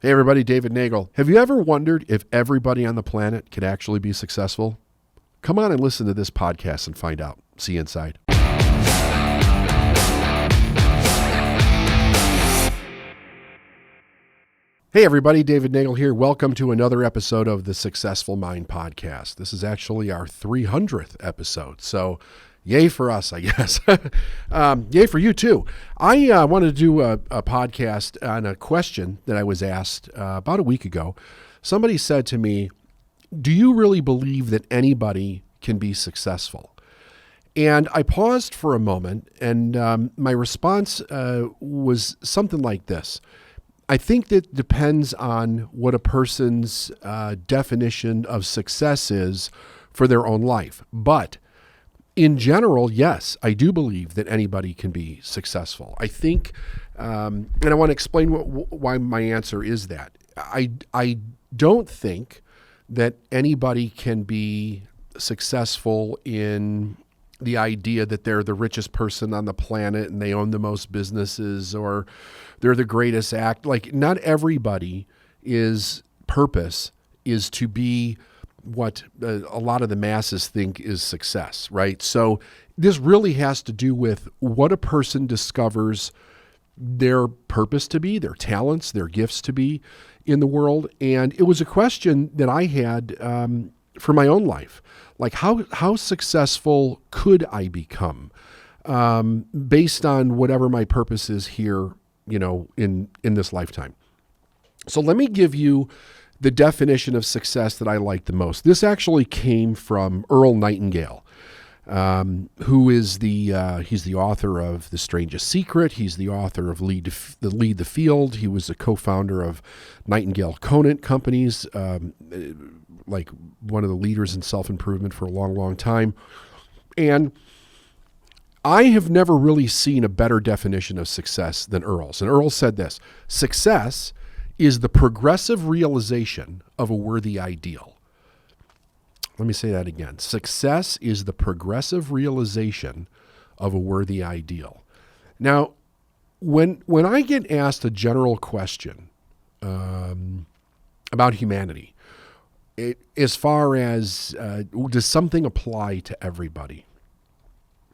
Hey everybody, David Nagel. Have you ever wondered if everybody on the planet could actually be successful? Come on and listen to this podcast and find out. See you inside. Hey everybody, David Nagel here. Welcome to another episode of the Successful Mind Podcast. This is actually our 300th episode, so yay for us, I guess. Yay for you too. I wanted to do a podcast on a question that I was asked about a week ago. Somebody said to me, do you really believe that anybody can be successful? And I paused for a moment, and my response was something like this. I think that depends on what a person's definition of success is for their own life. But in general, yes, I do believe that anybody can be successful. I think, and I want to explain why my answer is that. I don't think that anybody can be successful in the idea that they're the richest person on the planet and they own the most businesses or they're the greatest act. Like, not everybody purpose is to be what a lot of the masses think is success, right? So this really has to do with what a person discovers their purpose to be, their talents, their gifts to be in the world. And it was a question that I had for my own life. Like, how successful could I become based on whatever my purpose is here, in this lifetime? So let me give you the definition of success that I like the most. This actually came from Earl Nightingale, who is he's the author of The Strangest Secret. He's the author of Lead the Field. He was a co-founder of Nightingale Conant Companies, like one of the leaders in self-improvement for a long, long time. And I have never really seen a better definition of success than Earl's. And Earl said this: success is the progressive realization of a worthy ideal. Let me say that again. Success is the progressive realization of a worthy ideal. Now, when I get asked a general question about humanity, as far as does something apply to everybody,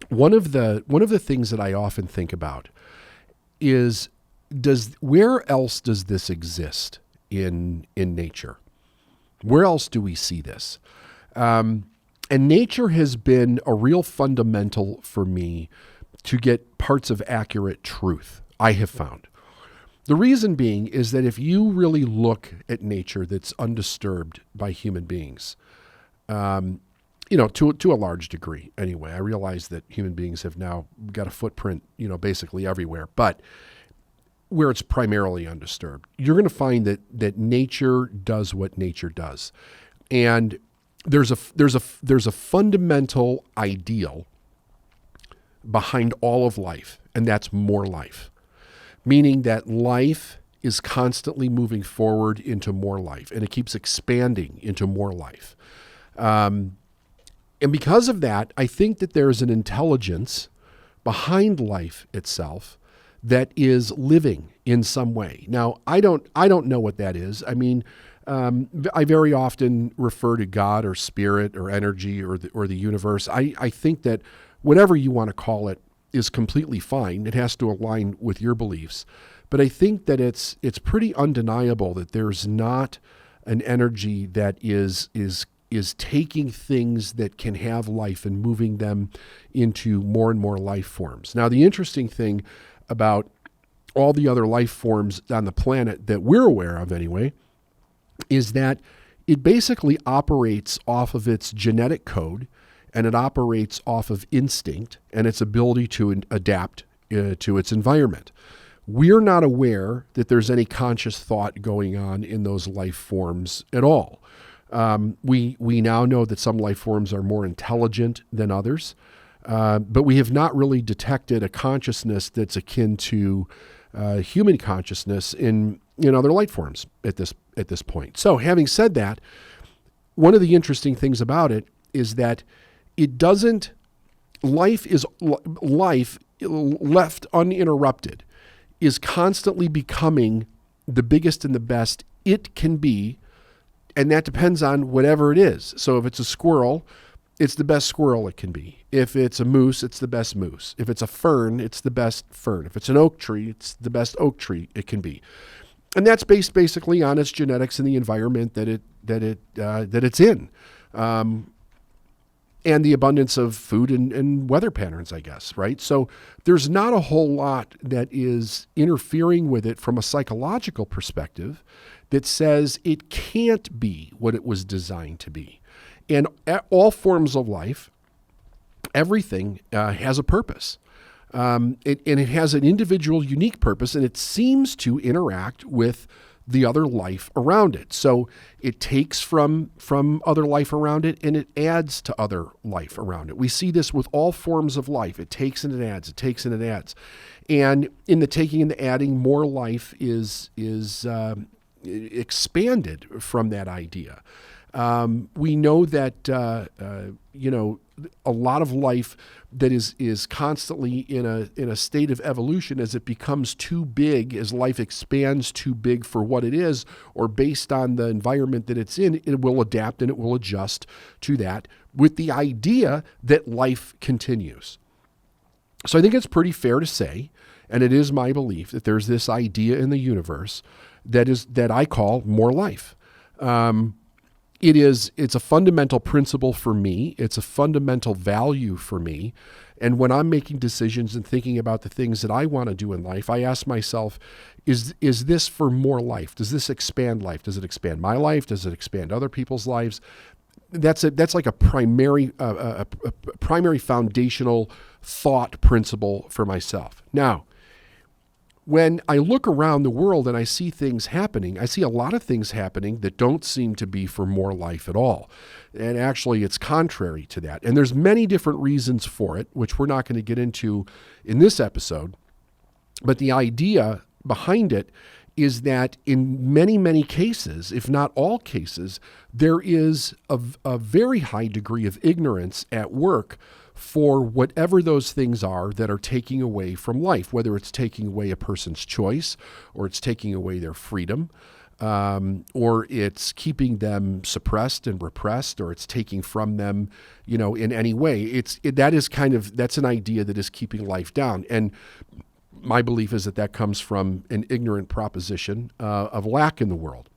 one of the things that I often think about is, where else does this exist in nature? Where else do we see this? And nature has been a real fundamental for me to get parts of accurate truth, I have found. The reason being is that if you really look at nature that's undisturbed by human beings, to a large degree anyway. I realize that human beings have now got a footprint, basically everywhere, but where it's primarily undisturbed, you're going to find that nature does what nature does. And there's a fundamental ideal behind all of life, and that's more life. Meaning that life is constantly moving forward into more life, and it keeps expanding into more life. And because of that, I think that there's an intelligence behind life itself that is living in some way. Now, I don't know what that is. I mean, I very often refer to God or spirit or energy or the universe. I think that whatever you want to call it is completely fine. It has to align with your beliefs. But I think that it's pretty undeniable that there's not an energy that is taking things that can have life and moving them into more and more life forms. Now, the interesting thing about all the other life forms on the planet that we're aware of anyway, is that it basically operates off of its genetic code, and it operates off of instinct and its ability to adapt to its environment. We're not aware that there's any conscious thought going on in those life forms at all. We now know that some life forms are more intelligent than others, but we have not really detected a consciousness that's akin to human consciousness in other life forms at this point. So, having said that, one of the interesting things about it is that life left uninterrupted is constantly becoming the biggest and the best it can be, and that depends on whatever it is. So if it's a squirrel, it's the best squirrel it can be. If it's a moose, it's the best moose. If it's a fern, it's the best fern. If it's an oak tree, it's the best oak tree it can be. And that's based basically on its genetics and the environment that it's in, and the abundance of food and weather patterns, I guess, right? So there's not a whole lot that is interfering with it from a psychological perspective that says it can't be what it was designed to be. And all forms of life, everything has a purpose. And it has an individual, unique purpose, and it seems to interact with the other life around it. So it takes from other life around it, and it adds to other life around it. We see this with all forms of life. It takes and it adds. It takes and it adds. And in the taking and the adding, more life is expanded from that idea. We know that a lot of life that is constantly in a state of evolution, as it becomes too big, as life expands too big for what it is, or based on the environment that it's in, it will adapt and it will adjust to that, with the idea that life continues. So I think it's pretty fair to say, and it is my belief, that there's this idea in the universe that I call more life. It's a fundamental principle for me. It's a fundamental value for me. And when I'm making decisions and thinking about the things that I want to do in life, I ask myself, is this for more life? Does this expand life? Does it expand my life? Does it expand other people's lives? That's like a primary foundational thought principle for myself. Now, when I look around the world and I see things happening, I see a lot of things happening that don't seem to be for more life at all. And actually, it's contrary to that. And there's many different reasons for it, which we're not going to get into in this episode. But the idea behind it is that in many, many cases, if not all cases, there is a very high degree of ignorance at work for whatever those things are that are taking away from life, whether it's taking away a person's choice, or it's taking away their freedom, or it's keeping them suppressed and repressed, or it's taking from them, in any way. That's an idea that is keeping life down. And my belief is that comes from an ignorant proposition of lack in the world.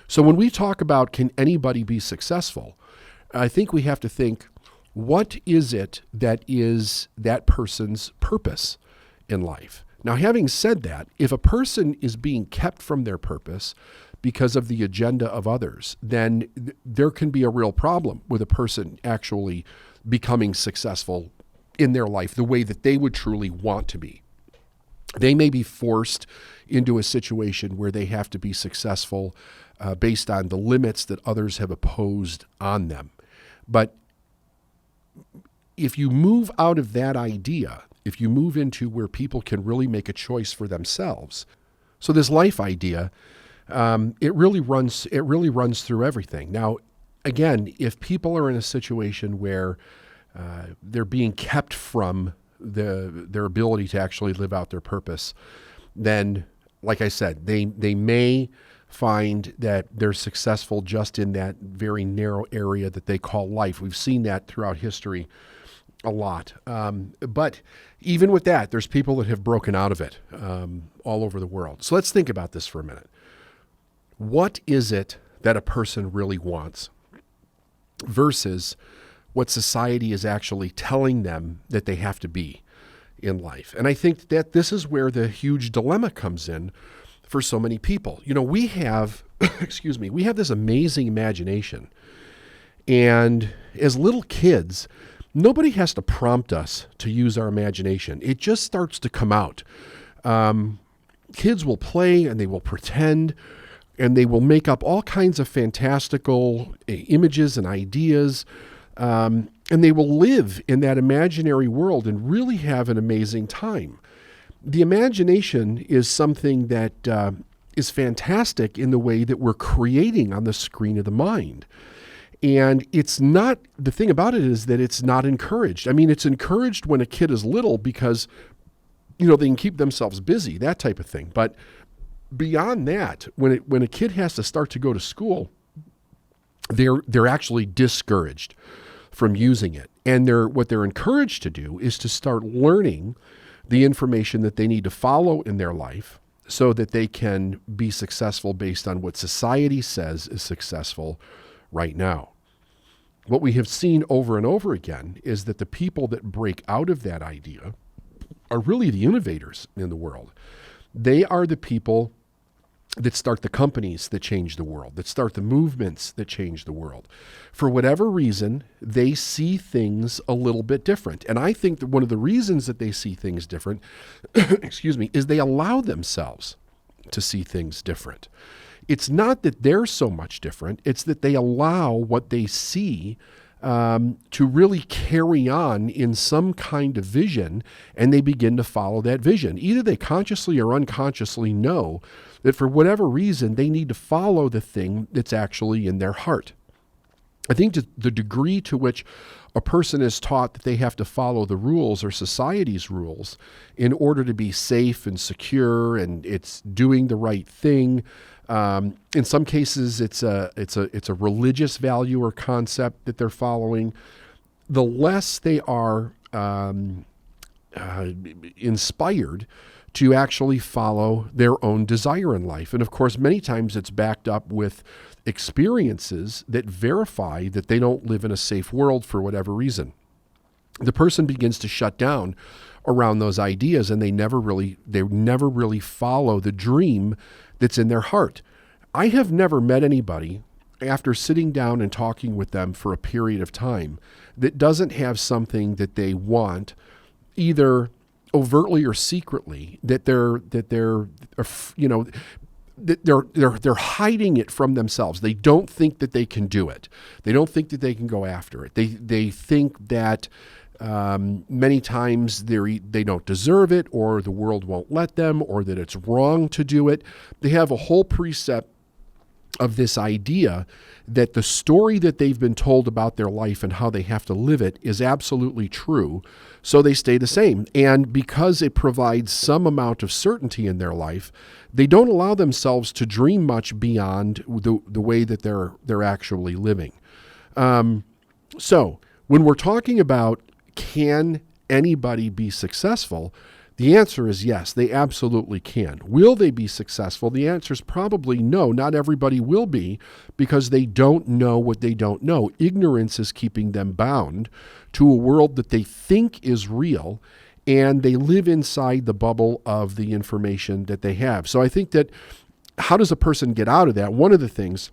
So when we talk about, can anybody be successful, I think we have to think, what is it that is that person's purpose in life? Now, having said that, if a person is being kept from their purpose because of the agenda of others, then there can be a real problem with a person actually becoming successful in their life the way that they would truly want to be. They may be forced into a situation where they have to be successful based on the limits that others have imposed on them. But if you move out of that idea, if you move into where people can really make a choice for themselves, so this life idea, it really runs through everything. Now, again, if people are in a situation where they're being kept from their ability to actually live out their purpose, then, like I said, they may find that they're successful just in that very narrow area that they call life. We've seen that throughout history a lot. But even with that, there's people that have broken out of it all over the world. So let's think about this for a minute. What is it that a person really wants versus what society is actually telling them that they have to be in life? And I think that this is where the huge dilemma comes in for so many people. We have, we have this amazing imagination. And as little kids, nobody has to prompt us to use our imagination. It just starts to come out. Kids will play and they will pretend and they will make up all kinds of fantastical images and ideas. And they will live in that imaginary world and really have an amazing time. The imagination is something that is fantastic in the way that we're creating on the screen of the mind. And it's not, the thing about it is that it's not encouraged. I mean, it's encouraged when a kid is little because, they can keep themselves busy, that type of thing. But beyond that, when a kid has to start to go to school, they're actually discouraged from using it. And what they're encouraged to do is to start learning the information that they need to follow in their life so that they can be successful based on what society says is successful right now. What we have seen over and over again is that the people that break out of that idea are really the innovators in the world. They are the people that start the companies that change the world, that start the movements that change the world. For whatever reason, they see things a little bit different. And I think that one of the reasons that they see things different, is they allow themselves to see things different. It's not that they're so much different, it's that they allow what they see to really carry on in some kind of vision, and they begin to follow that vision. Either they consciously or unconsciously know that for whatever reason, they need to follow the thing that's actually in their heart. I think the degree to which a person is taught that they have to follow the rules or society's rules in order to be safe and secure, and it's doing the right thing. In some cases, it's a religious value or concept that they're following. The less they are inspired to actually follow their own desire in life. And of course, many times it's backed up with experiences that verify that they don't live in a safe world for whatever reason. The person begins to shut down around those ideas, and they never really follow the dream that's in their heart. I have never met anybody, after sitting down and talking with them for a period of time, that doesn't have something that they want, either overtly or secretly, that they're hiding it from themselves. They don't think that they can do it. They don't think that they can go after it. They think that many times they don't deserve it, or the world won't let them, or that it's wrong to do it. They have a whole precept of this idea that the story that they've been told about their life and how they have to live it is absolutely true, so they stay the same. And because it provides some amount of certainty in their life, they don't allow themselves to dream much beyond the way that they're actually living. So when we're talking about can anybody be successful, the answer is yes, they absolutely can. Will they be successful? The answer is probably no. Not everybody will be, because they don't know what they don't know. Ignorance is keeping them bound to a world that they think is real, and they live inside the bubble of the information that they have. So I think that, how does a person get out of that? One of the things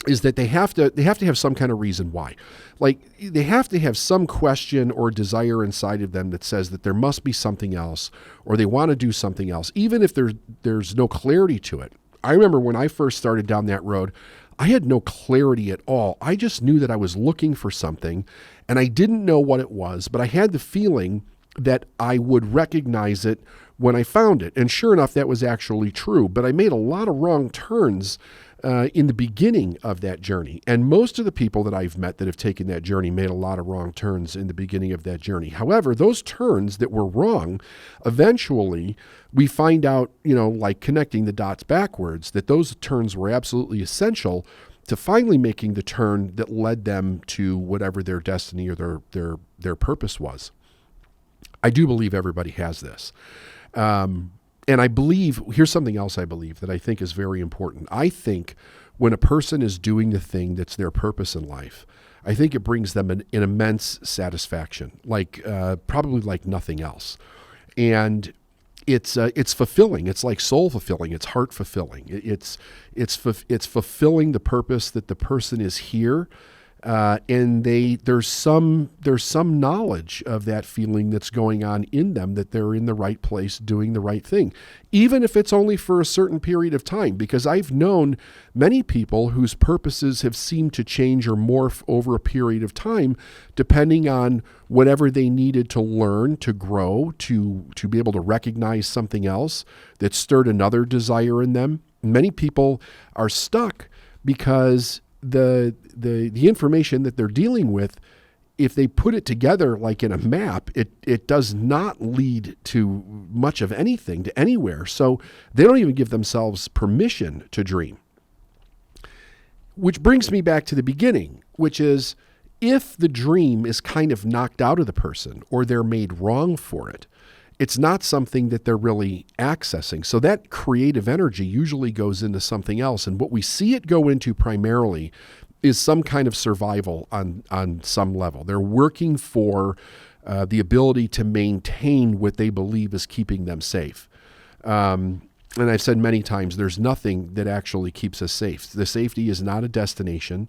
is that they have to have some kind of reason why. Like, they have to have some question or desire inside of them that says that there must be something else, or they want to do something else, even if there's no clarity to it. I remember when I first started down that road, I had no clarity at all. I just knew that I was looking for something, and I didn't know what it was, but I had the feeling that I would recognize it when I found it. And sure enough, that was actually true. But I made a lot of wrong turns in the beginning of that journey. And most of the people that I've met that have taken that journey made a lot of wrong turns in the beginning of that journey. However, those turns that were wrong, eventually we find out, like connecting the dots backwards, that those turns were absolutely essential to finally making the turn that led them to whatever their destiny or their purpose was. I do believe everybody has this. And I believe, here's something else I believe that I think is very important. I think when a person is doing the thing that's their purpose in life, I think it brings them an immense satisfaction, probably like nothing else. And it's fulfilling. It's like soul fulfilling. It's heart fulfilling. It's fulfilling the purpose that the person is here. And there's some knowledge of that feeling that's going on in them, that they're in the right place doing the right thing, even if it's only for a certain period of time. Because I've known many people whose purposes have seemed to change or morph over a period of time, depending on whatever they needed to learn, to grow, to be able to recognize something else that stirred another desire in them. Many people are stuck because the information that they're dealing with if they put it together like in a map, it does not lead to much of anything, to anywhere. So they don't even give themselves permission to dream. Which brings me back to the beginning, which is if the dream is kind of knocked out of the person or they're made wrong for it, it's not something that they're really accessing. So that creative energy usually goes into something else. And what we see it go into primarily is some kind of survival on some level. They're working for the ability to maintain what they believe is keeping them safe. And I've said many times, there's nothing that actually keeps us safe. The safety is not a destination.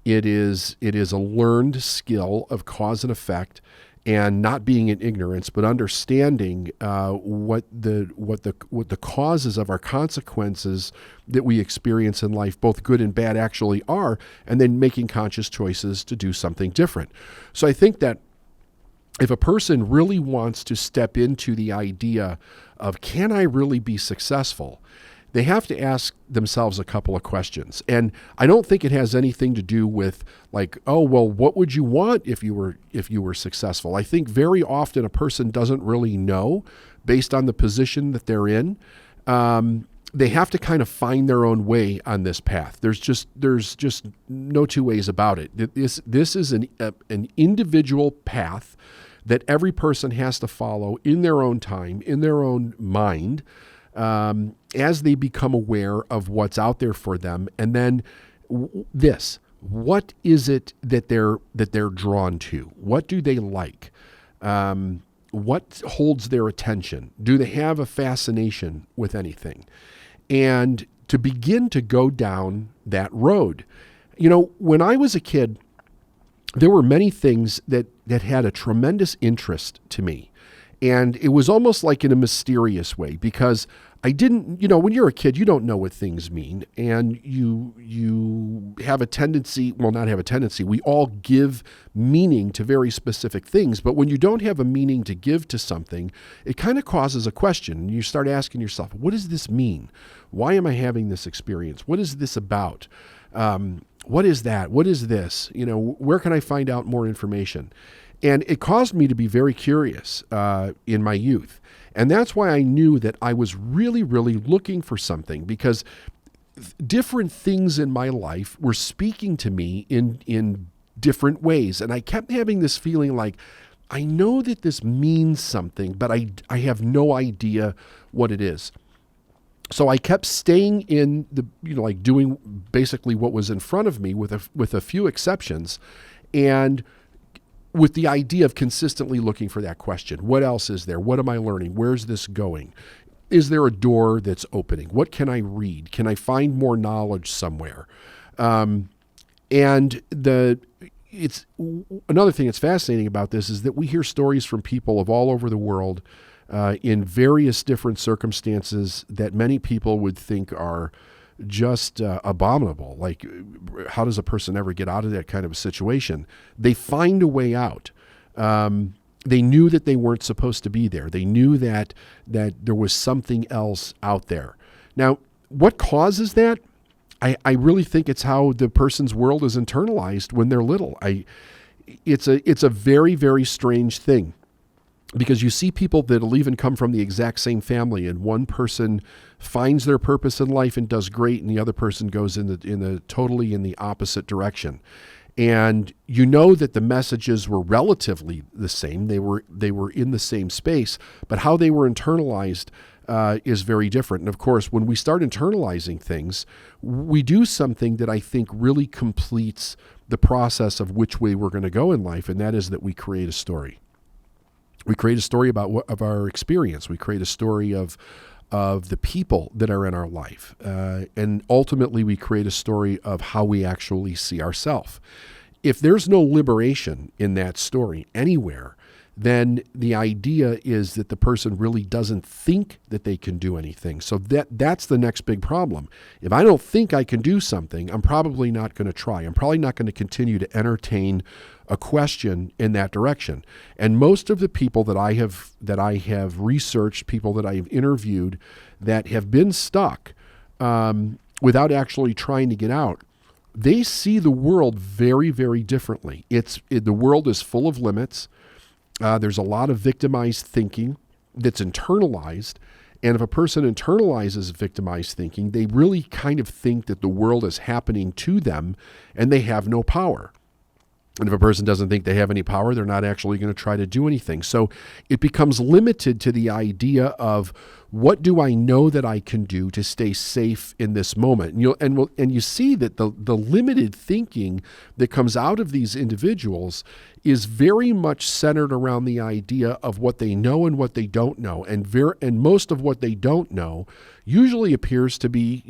It is a learned skill of cause and effect, and not being in ignorance, but understanding what the causes of our consequences that we experience in life, both good and bad, actually are, and then making conscious choices to do something different. So I think that if a person really wants to step into the idea of, can I really be successful, they have to ask themselves a couple of questions. And I don't think it has anything to do with like, oh, well, what would you want if you were successful? I think very often a person doesn't really know based on the position that they're in. They have to kind of find their own way on this path. There's just no two ways about it. This is an individual path that every person has to follow in their own time, in their own mind, as they become aware of what's out there for them. And then what is it that they're drawn to? What do they like? What holds their attention? Do they have a fascination with anything? And to begin to go down that road. You know, when I was a kid, there were many things that had a tremendous interest to me. And it was almost like in a mysterious way, because I didn't, when you're a kid, you don't know what things mean. And you have a tendency, well, not have a tendency, we all give meaning to very specific things. But when you don't have a meaning to give to something, it kind of causes a question. You start asking yourself, what does this mean? Why am I having this experience? What is this about? What is that? What is this? Where can I find out more information? And it caused me to be very curious in my youth. And that's why I knew that I was really, really looking for something, because different things in my life were speaking to me in different ways. And I kept having this feeling like, I know that this means something, but I have no idea what it is. So I kept staying in the, like doing basically what was in front of me with a few exceptions, and with the idea of consistently looking for that question. What else is there? What am I learning? Where's this going? Is there a door that's opening? What can I read? Can I find more knowledge somewhere? And it's another thing that's fascinating about this is that we hear stories from people of all over the world in various different circumstances that many people would think are just abominable. Like, how does a person ever get out of that kind of a situation? They find a way out. They knew that they weren't supposed to be there. They knew that there was something else out there. Now, what causes that? I really think it's how the person's world is internalized when they're little. It's a very, very strange thing. Because you see people that'll even come from the exact same family, and one person finds their purpose in life and does great, and the other person goes in the totally in the opposite direction. And you know that the messages were relatively the same. They were in the same space, but how they were internalized is very different. And of course, when we start internalizing things, we do something that I think really completes the process of which way we're going to go in life, and that is that we create a story. We create a story of our experience. We create a story of the people that are in our life. And ultimately, we create a story of how we actually see ourselves. If there's no liberation in that story anywhere, then the idea is that the person really doesn't think that they can do anything. So that's the next big problem. If I don't think I can do something, I'm probably not going to try. I'm probably not going to continue to entertain a question in that direction. And most of the people that I have researched, people that I have interviewed that have been stuck without actually trying to get out, they see the world very, very differently. The world is full of limits. There's a lot of victimized thinking that's internalized. And if a person internalizes victimized thinking, they really kind of think that the world is happening to them and they have no power. And if a person doesn't think they have any power, they're not actually going to try to do anything. So it becomes limited to the idea of, what do I know that I can do to stay safe in this moment? And you see that the limited thinking that comes out of these individuals is very much centered around the idea of what they know and what they don't know. And most of what they don't know usually appears to be,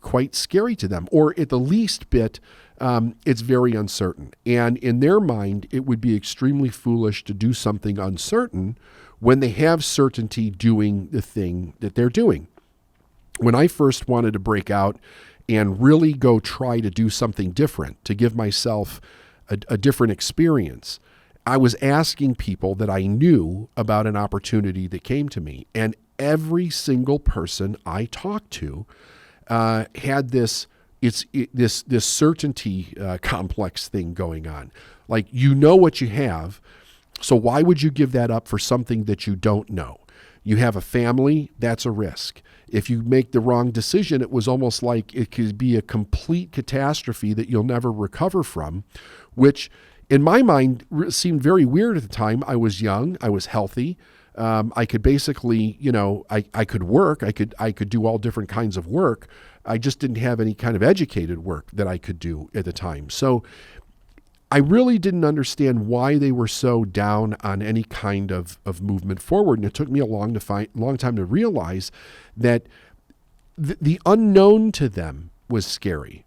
quite scary to them, or at the least bit, it's very uncertain. And in their mind, it would be extremely foolish to do something uncertain when they have certainty doing the thing that they're doing. When I first wanted to break out and really go try to do something different, to give myself a different experience, I was asking people that I knew about an opportunity that came to me. And every single person I talked to had this certainty complex thing going on. Like, what you have, so why would you give that up for something that you don't know? You have a family, that's a risk. If you make the wrong decision, it was almost like it could be a complete catastrophe that you'll never recover from, which in my mind seemed very weird at the time. I was young, I was healthy. I could basically, I could work, I could do all different kinds of work. I just didn't have any kind of educated work that I could do at the time. So I really didn't understand why they were so down on any kind of movement forward. And it took me a long time to realize that the unknown to them was scary.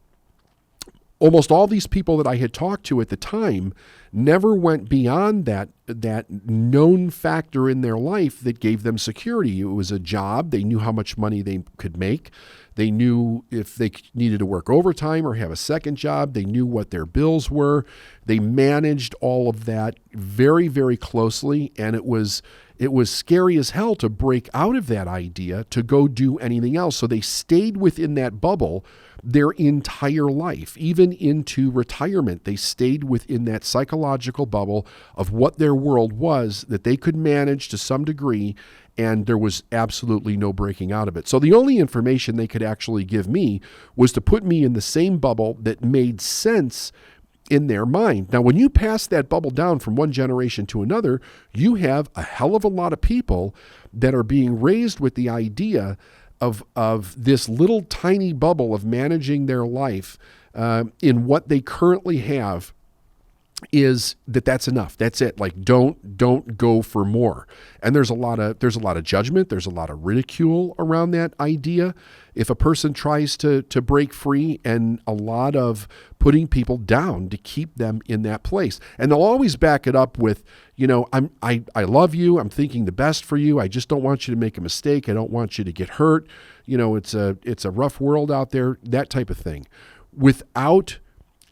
Almost all these people that I had talked to at the time never went beyond that known factor in their life that gave them security. It was a job. They knew how much money they could make. They knew if they needed to work overtime or have a second job. They knew what their bills were. They managed all of that very, very closely, and it was scary as hell to break out of that idea to go do anything else. So they stayed within that bubble their entire life, even into retirement. They stayed within that psychological bubble of what their world was, that they could manage to some degree, and there was absolutely no breaking out of it. So the only information they could actually give me was to put me in the same bubble that made sense in their mind. Now, when you pass that bubble down from one generation to another, you have a hell of a lot of people that are being raised with the idea of this little tiny bubble of managing their life in what they currently have, is that's enough. That's it. Like, don't go for more. And there's a lot of judgment. There's a lot of ridicule around that idea. If a person tries to break free, and a lot of putting people down to keep them in that place. And they'll always back it up with, I love you. I'm thinking the best for you. I just don't want you to make a mistake. I don't want you to get hurt. It's a rough world out there, that type of thing. Without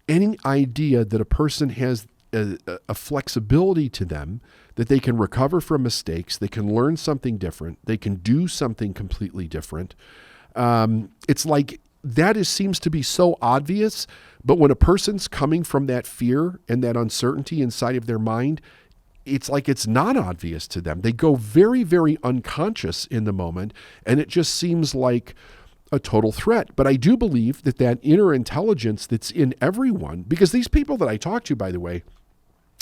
any idea that a person has a flexibility to them, that they can recover from mistakes, they can learn something different, they can do something completely different. It's like that seems to be so obvious, but when a person's coming from that fear and that uncertainty inside of their mind, it's like it's not obvious to them. They go very, very unconscious in the moment, and it just seems like a total threat. But I do believe that inner intelligence that's in everyone, because these people that I talked to, by the way,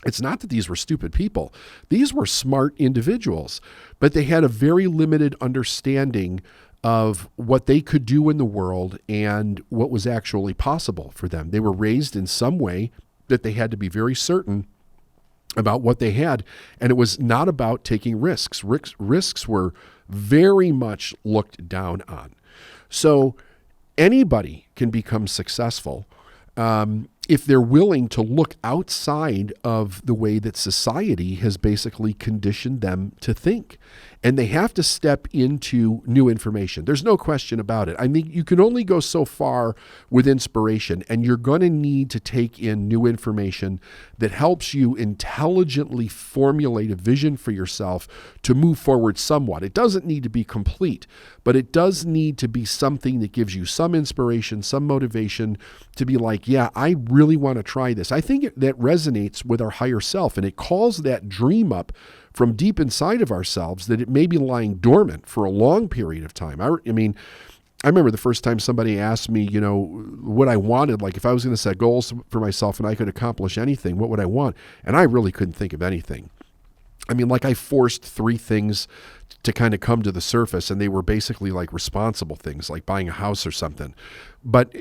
it's not that these were stupid people. These were smart individuals, but they had a very limited understanding of what they could do in the world and what was actually possible for them. They were raised in some way that they had to be very certain about what they had, and it was not about taking risks. Risks were very much looked down on. So anybody can become successful. if they're willing to look outside of the way that society has basically conditioned them to think. And they have to step into new information. There's no question about it. I mean, you can only go so far with inspiration, and you're going to need to take in new information that helps you intelligently formulate a vision for yourself to move forward somewhat. It doesn't need to be complete, but it does need to be something that gives you some inspiration, some motivation to be like, yeah, I really want to try this. I think that resonates with our higher self, and it calls that dream up from deep inside of ourselves that it may be lying dormant for a long period of time. I remember the first time somebody asked me, what I wanted, like if I was going to set goals for myself and I could accomplish anything, what would I want? And I really couldn't think of anything. I mean, like I forced 3 things to kind of come to the surface, and they were basically like responsible things, like buying a house or something. But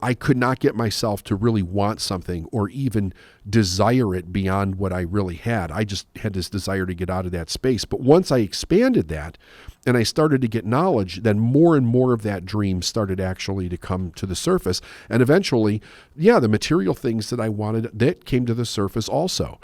I could not get myself to really want something or even desire it beyond what I really had. I just had this desire to get out of that space. But once I expanded that and I started to get knowledge, then more and more of that dream started actually to come to the surface. And eventually, the material things that I wanted, that came to the surface also.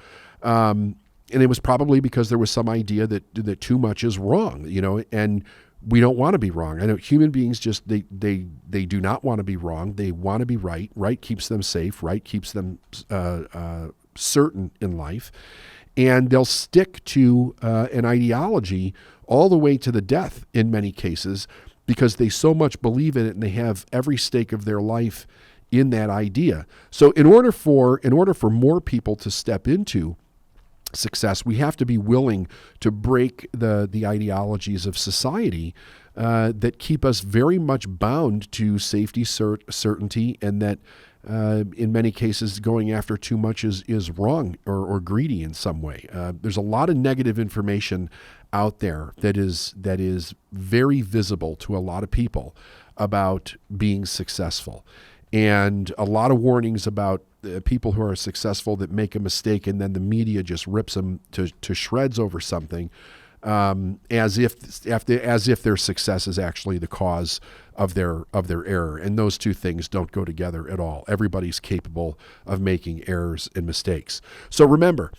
And it was probably because there was some idea that too much is wrong, and we don't want to be wrong. I know human beings just, they do not want to be wrong. They want to be right. Right keeps them safe. Right keeps them certain in life. And they'll stick to an ideology all the way to the death in many cases because they so much believe in it and they have every stake of their life in that idea. So in order for more people to step into success, we have to be willing to break the ideologies of society that keep us very much bound to safety, certainty, and that in many cases going after too much is wrong or greedy in some way. There's a lot of negative information out there that is very visible to a lot of people about being successful, and a lot of warnings about people who are successful that make a mistake and then the media just rips them to shreds over something, as if their success is actually the cause of their error. And those two things don't go together at all. Everybody's capable of making errors and mistakes. So remember,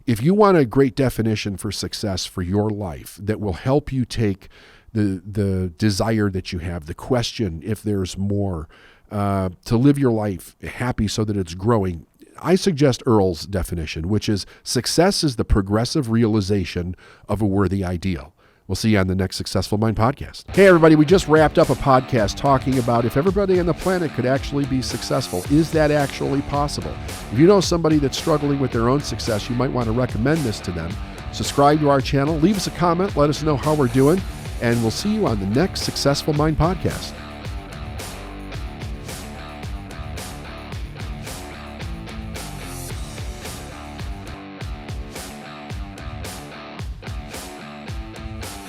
if you want a great definition for success for your life that will help you take the desire that you have, the question if there's more, to live your life happy so that it's growing, I suggest Earl's definition, which is success is the progressive realization of a worthy ideal. We'll see you on the next Successful Mind podcast. Hey, everybody, we just wrapped up a podcast talking about if everybody on the planet could actually be successful. Is that actually possible? If you know somebody that's struggling with their own success, you might want to recommend this to them. Subscribe to our channel, leave us a comment, let us know how we're doing, and we'll see you on the next Successful Mind podcast.